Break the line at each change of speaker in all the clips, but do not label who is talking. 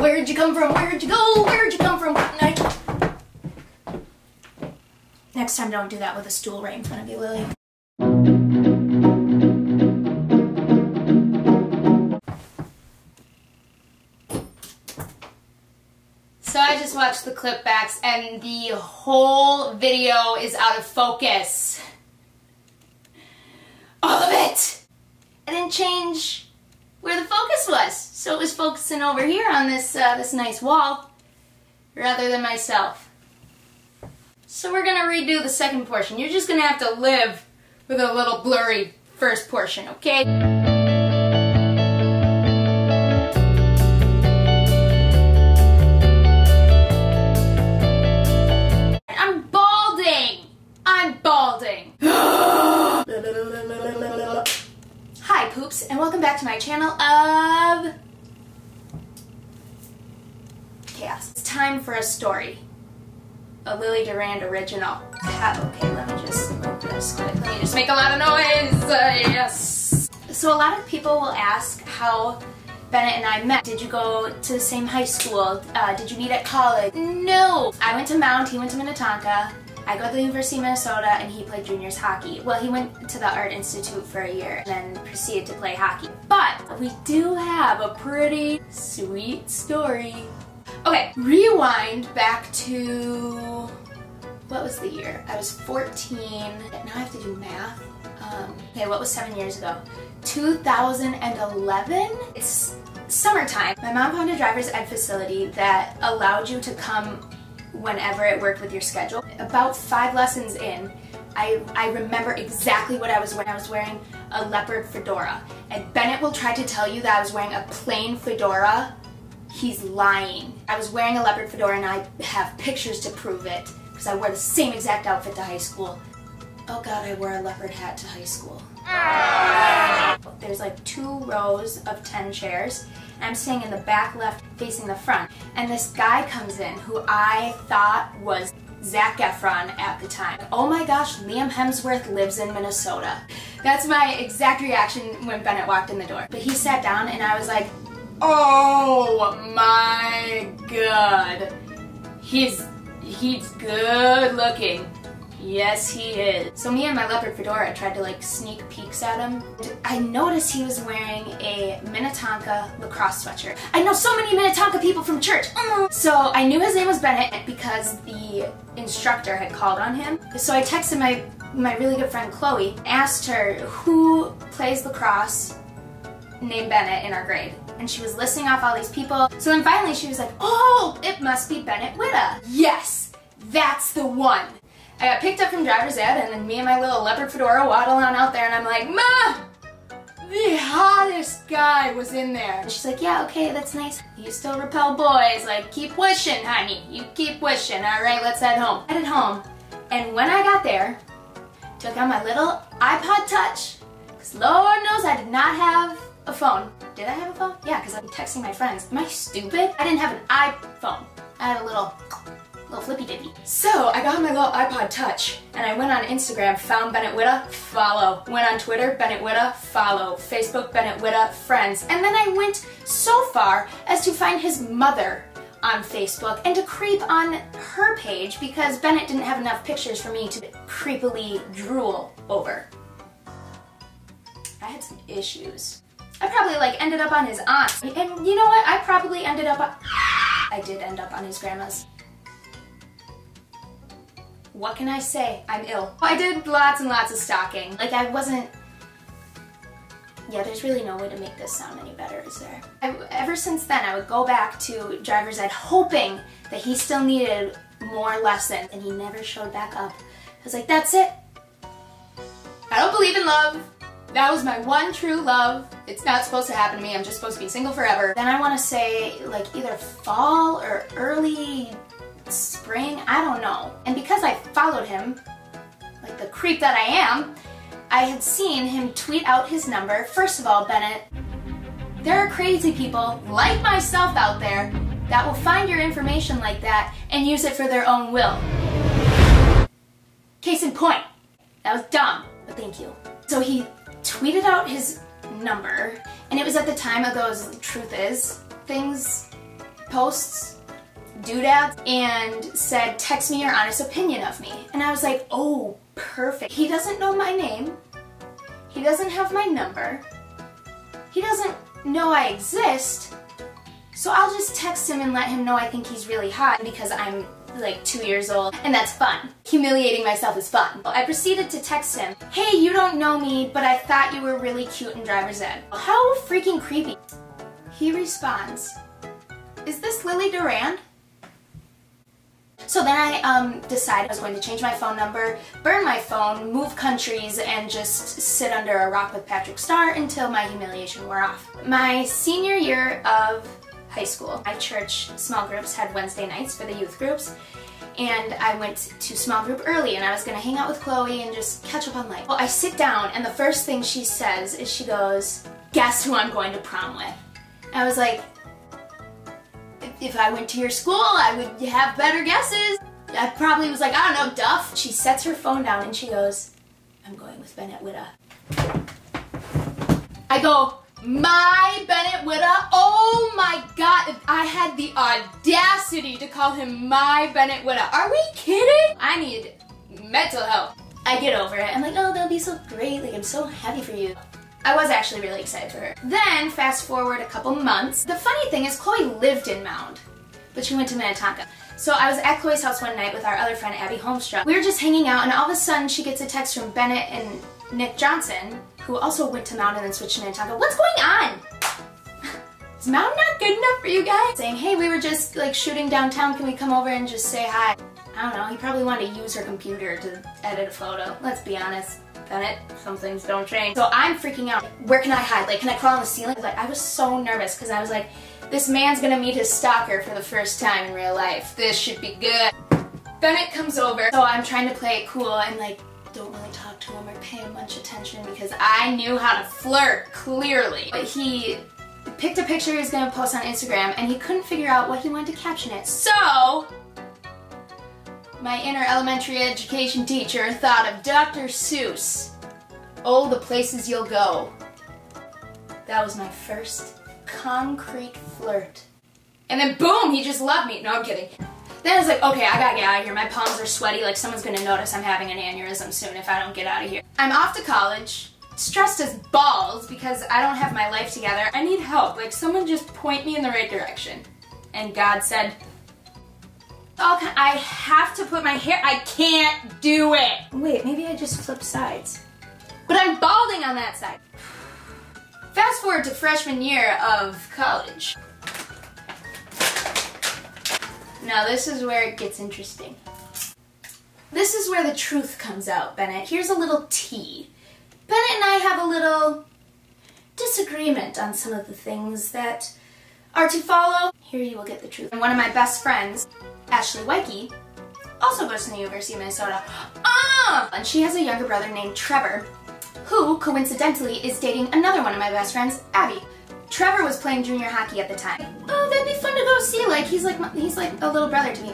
Where'd you come from? Where'd you go? Where'd you come from? Next time, don't do that with a stool right in front of you, Lily. So I just watched the clip backs and the whole video is out of focus. All of it! I didn't change where the focus was, so it was focusing over here on this this nice wall rather than myself. So we're gonna redo the second portion. You're just gonna have to live with a little blurry first portion, okay? Hi poops, and welcome back to my channel of chaos. It's time for a story. A Lily Durand original. Okay, let me just move this quick. Let me just make a lot of noise. Yes. So a lot of people will ask how Bennett and I met. Did you go to the same high school? Did you meet at college? No. I went to Mount, he went to Minnetonka. I go to the University of Minnesota and he played juniors hockey. Well, he went to the Art Institute for a year and then proceeded to play hockey. But we do have a pretty sweet story. Okay, rewind back to, what was the year? I was 14. Now I have to do math. Okay, what was 7 years ago? 2011? It's summertime. My mom found a driver's ed facility that allowed you to come whenever it worked with your schedule. About 5 lessons in, I remember exactly what I was wearing. I was wearing a leopard fedora. And Bennett will try to tell you that I was wearing a plain fedora. He's lying. I was wearing a leopard fedora and I have pictures to prove it because I wore the same exact outfit to high school. Oh god, I wore a leopard hat to high school. There's like 2 rows of 10 chairs. I'm staying in the back left facing the front. And this guy comes in who I thought was Zac Efron at the time. Oh my gosh, Liam Hemsworth lives in Minnesota. That's my exact reaction when Bennett walked in the door. But he sat down and I was like, oh my god. He's good looking. Yes, he is. So me and my leopard fedora tried to like sneak peeks at him. I noticed he was wearing a Minnetonka lacrosse sweatshirt. I know so many Minnetonka people from church. So I knew his name was Bennett because the instructor had called on him. So I texted my really good friend Chloe, asked her who plays lacrosse named Bennett in our grade. And she was listing off all these people. So then finally she was like, oh, it must be Bennett Witta. Yes, that's the one. I got picked up from driver's ed and then me and my little leopard fedora waddle on out there and I'm like, Ma! The hottest guy was in there. And she's like, yeah, okay, that's nice. You still repel boys. Like, keep wishing, honey. You keep wishing. Alright, let's head home. Headed home. And when I got there, took out my little iPod Touch. Because Lord knows I did not have a phone. Did I have a phone? Yeah, because I'm texting my friends. Am I stupid? I didn't have an iPhone. I had a little flippy dippy. So I got my little iPod Touch and I went on Instagram, found Bennett Witta, follow. Went on Twitter, Bennett Witta, follow. Facebook, Bennett Witta, friends. And then I went so far as to find his mother on Facebook and to creep on her page because Bennett didn't have enough pictures for me to creepily drool over. I had some issues. I probably like ended up on his aunt's. And you know what? I probably ended up on... I did end up on his grandma's. What can I say? I'm ill. I did lots and lots of stalking. Like I wasn't... Yeah, there's really no way to make this sound any better, is there? Ever since then, I would go back to driver's ed hoping that he still needed more lessons, and he never showed back up. I was like, that's it. I don't believe in love. That was my one true love. It's not supposed to happen to me. I'm just supposed to be single forever. Then I want to say like either fall or early spring, I don't know. And because I followed him, like the creep that I am, I had seen him tweet out his number. First of all, Bennett, there are crazy people like myself out there that will find your information like that and use it for their own will. Case in point. That was dumb, but thank you. So he tweeted out his number, and it was at the time of those truth is things posts, doodads, and said, text me your honest opinion of me. And I was like, oh, perfect. He doesn't know my name. He doesn't have my number. He doesn't know I exist. So I'll just text him and let him know I think he's really hot because I'm like 2 years old, and that's fun. Humiliating myself is fun. I proceeded to text him, hey, you don't know me, but I thought you were really cute in driver's ed. How freaking creepy. He responds, is this Lily Durand? So then I decided I was going to change my phone number, burn my phone, move countries, and just sit under a rock with Patrick Star until my humiliation wore off. My senior year of high school, my church small groups had Wednesday nights for the youth groups, and I went to small group early and I was going to hang out with Chloe and just catch up on life. Well, I sit down and the first thing she says is she goes, guess who I'm going to prom with? I was like, if I went to your school, I would have better guesses. I probably was like, I don't know, Duff. She sets her phone down and she goes, I'm going with Bennett Witta. I go, my Bennett Witta? Oh my god, I had the audacity to call him my Bennett Witta. Are we kidding? I need mental help. I get over it. I'm like, oh, that'll be so great. Like, I'm so happy for you. I was actually really excited for her. Then, fast forward a couple months. The funny thing is, Chloe lived in Mound, but she went to Minnetonka. So I was at Chloe's house one night with our other friend, Abby Holmstrom. We were just hanging out, and all of a sudden, she gets a text from Bennett and Nick Johnson, who also went to Mound and then switched to Minnetonka. What's going on? Is Mound not good enough for you guys? Saying, hey, we were just like shooting downtown. Can we come over and just say hi? I don't know. He probably wanted to use her computer to edit a photo. Let's be honest. Bennett, some things don't change. So I'm freaking out. Where can I hide? Like, can I crawl on the ceiling? Like, I was so nervous because I was like, this man's gonna meet his stalker for the first time in real life. This should be good. Bennett comes over. So I'm trying to play it cool and like, don't really talk to him or pay him much attention because I knew how to flirt, clearly. But he picked a picture he was gonna post on Instagram and he couldn't figure out what he wanted to caption it. So my inner elementary education teacher thought of Dr. Seuss. Oh, the places you'll go. That was my first concrete flirt. And then boom, he just loved me. No, I'm kidding. Then I was like, okay, I gotta get out of here. My palms are sweaty, like someone's gonna notice I'm having an aneurysm soon if I don't get out of here. I'm off to college, stressed as balls because I don't have my life together. I need help, like someone just point me in the right direction. And God said, okay, I have to put my hair, I can't do it. Wait, maybe I just flipped sides. But I'm balding on that side. Fast forward to freshman year of college. Now this is where it gets interesting. This is where the truth comes out, Bennett. Here's a little tea. Bennett and I have a little disagreement on some of the things that are to follow. Here you will get the truth. And one of my best friends, Ashley Weike, also goes to the University of Minnesota. And she has a younger brother named Trevor, who, coincidentally, is dating another one of my best friends, Abby. Trevor was playing junior hockey at the time. Oh, that'd be fun to go see. Like, he's like a little brother to me.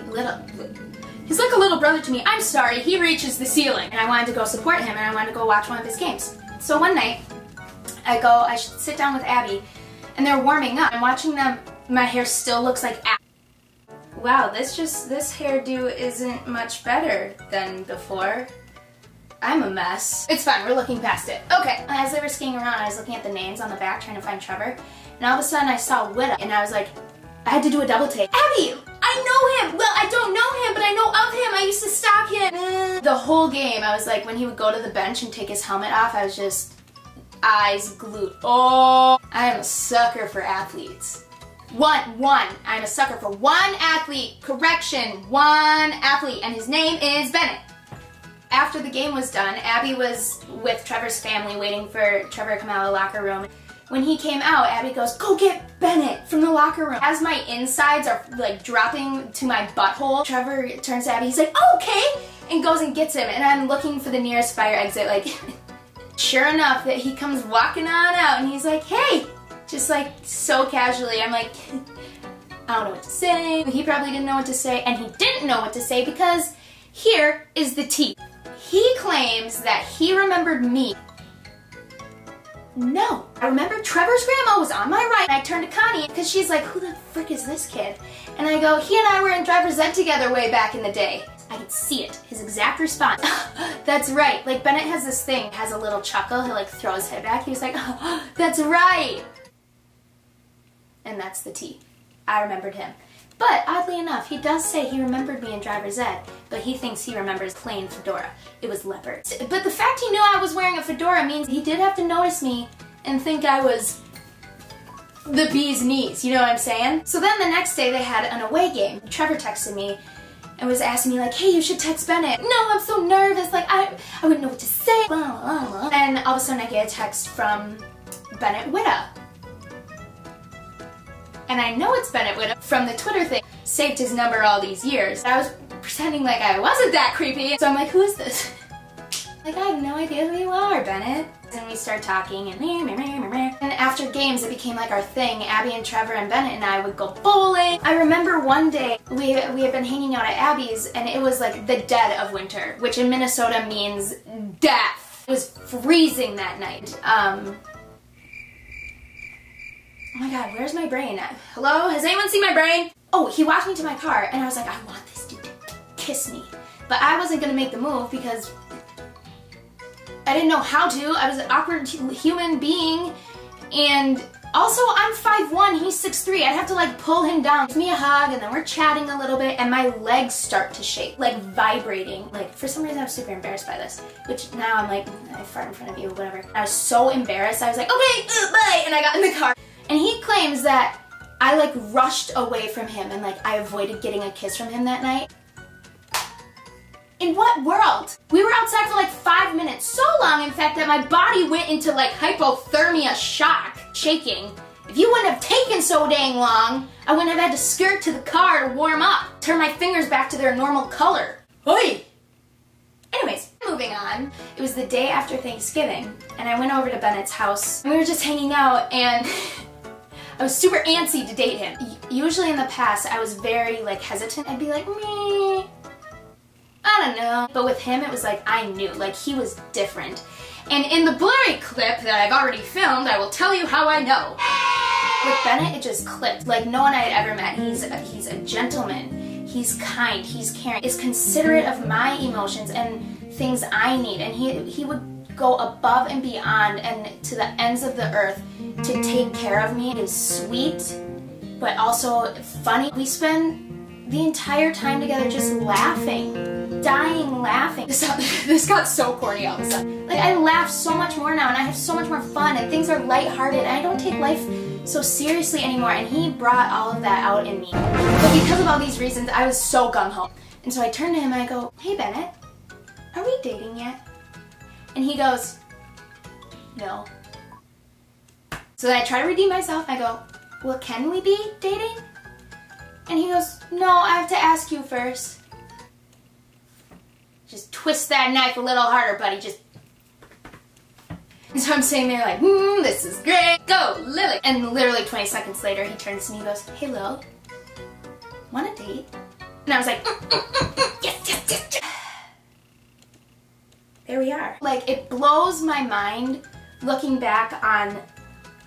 He's like a little brother to me. I'm sorry, he reaches the ceiling. And I wanted to go support him, and I wanted to go watch one of his games. So one night, I sit down with Abby, and they're warming up. I'm watching them. My hair still looks like Abby. Wow, this hairdo isn't much better than before. I'm a mess. It's fine, we're looking past it. Okay, as they were skiing around, I was looking at the names on the back trying to find Trevor, and all of a sudden I saw Witta, and I was like, I had to do a double take. Abby, I know him! Well, I don't know him, but I know of him! I used to stalk him! The whole game, I was like, when he would go to the bench and take his helmet off, I was just eyes glued. Oh, I am a sucker for athletes. I'm a sucker for one athlete. Correction, one athlete, and his name is Bennett. After the game was done, Abby was with Trevor's family waiting for Trevor to come out of the locker room. When he came out, Abby goes, go get Bennett from the locker room. As my insides are like dropping to my butthole, Trevor turns to Abby, he's like, oh, okay, and goes and gets him. And I'm looking for the nearest fire exit, like, sure enough, that he comes walking on out and he's like, hey, just like so casually. I'm like, I don't know what to say. He probably didn't know what to say, and he didn't know what to say because here is the tea. He claims that he remembered me No. I remember Trevor's grandma was on my right, and I turned to Connie because she's like, who the frick is this kid? And I go, he and I were in driver's ed together way back in the day. I could see it. His exact response. That's right. Like, Bennett has this thing, has a little chuckle. He'll like throw his head back. He was like, oh, that's right. And that's the T. I remembered him. But oddly enough, he does say he remembered me in driver's ed, but he thinks he remembers plain fedora. It was leopard. But the fact he knew I was wearing a fedora means he did have to notice me and think I was the bee's knees, you know what I'm saying? So then the next day they had an away game. Trevor texted me and was asking me like, hey, you should text Bennett. No, I'm so nervous, like I wouldn't know what to say. And all of a sudden I get a text from Bennett Witta. And I know it's Bennett Witta from the Twitter thing. Saved his number all these years. I was pretending like I wasn't that creepy. So I'm like, who is this? Like, I have no idea who you are, Bennett. And we start talking and after games it became like our thing. Abby and Trevor and Bennett and I would go bowling. I remember one day we had been hanging out at Abby's and it was like the dead of winter, which in Minnesota means death. It was freezing that night. Oh my god, where's my brain? Hello? Has anyone seen my brain? Oh, he walked me to my car and I was like, I want this dude to kiss me. But I wasn't gonna make the move because I didn't know how to. I was an awkward human being, and also I'm 5'1", he's 6'3". I'd have to like pull him down, give me a hug, and then we're chatting a little bit, and my legs start to shake, like vibrating. Like for some reason I'm super embarrassed by this, which now I'm like, I fart in front of you, whatever. I was so embarrassed, I was like, okay, bye, and I got in the car. And he claims that I like rushed away from him and like I avoided getting a kiss from him that night. In what world? We were outside for like 5 minutes, so long in fact that my body went into like hypothermia shock, shaking. If you wouldn't have taken so dang long, I wouldn't have had to skirt to the car to warm up, turn my fingers back to their normal color. Oi! Anyways, moving on. It was the day after Thanksgiving, and I went over to Bennett's house, and we were just hanging out, and I was super antsy to date him. Usually in the past, I was very like hesitant. I'd be like, meh. I don't know. But with him, it was like I knew, like he was different. And in the blurry clip that I've already filmed, I will tell you how I know. With Bennett, it just clicked. Like no one I had ever met. He's a gentleman. He's kind. He's caring. Is considerate of my emotions and things I need. And he would go above and beyond and to the ends of the earth to take care of me. He was sweet, but also funny. We spend the entire time together just laughing, dying laughing. This got so corny all of a sudden. Like I laugh so much more now and I have so much more fun and things are lighthearted and I don't take life so seriously anymore, and he brought all of that out in me. But because of all these reasons, I was so gung-ho. And so I turned to him and I go, hey Bennett, are we dating yet? And he goes, no. So then I try to redeem myself. I go, well, can we be dating? And he goes, no, I have to ask you first. Just twist that knife a little harder, buddy. Just. And so I'm sitting there like, this is great. Go, Lily. And literally 20 seconds later, he turns to me and goes, hey, Lil, want a date? And I was like, yes, yes, yes, yes. There we are. Like, it blows my mind looking back on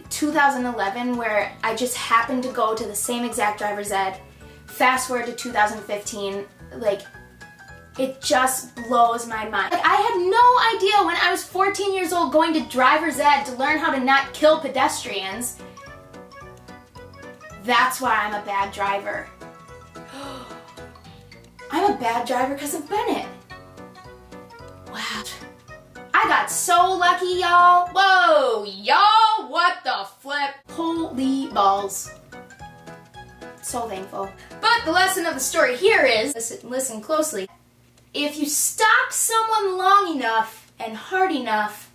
2011 where I just happened to go to the same exact driver's ed. Fast forward to 2015, like, it just blows my mind. Like, I had no idea when I was 14 years old going to driver's ed to learn how to not kill pedestrians. That's why I'm a bad driver. I'm a bad driver because of Bennett. Wow. I got so lucky, y'all. Whoa, y'all, what the flip? Holy balls. So thankful. But the lesson of the story here is, listen closely, if you stalk someone long enough and hard enough,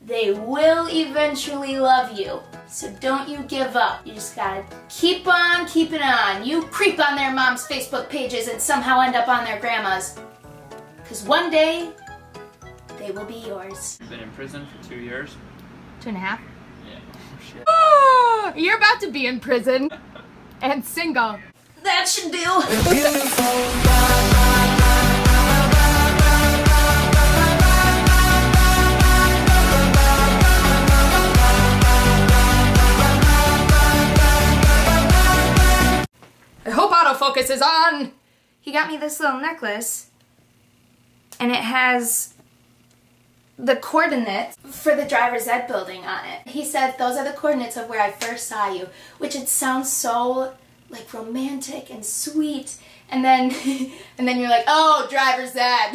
they will eventually love you. So don't you give up. You just gotta keep on keeping on. You creep on their mom's Facebook pages and somehow end up on their grandma's. Because one day, they will be yours.
You've been in prison for 2 years.
2.5?
Yeah. Oh, shit.
Oh, you're about to be in prison. And single.
That should do.
autofocus is on.
He got me this little necklace, and it has the coordinates for the driver's ed building on it. He said those are the coordinates of where I first saw you, which it sounds so like romantic and sweet, and then you're like, oh, driver's ed.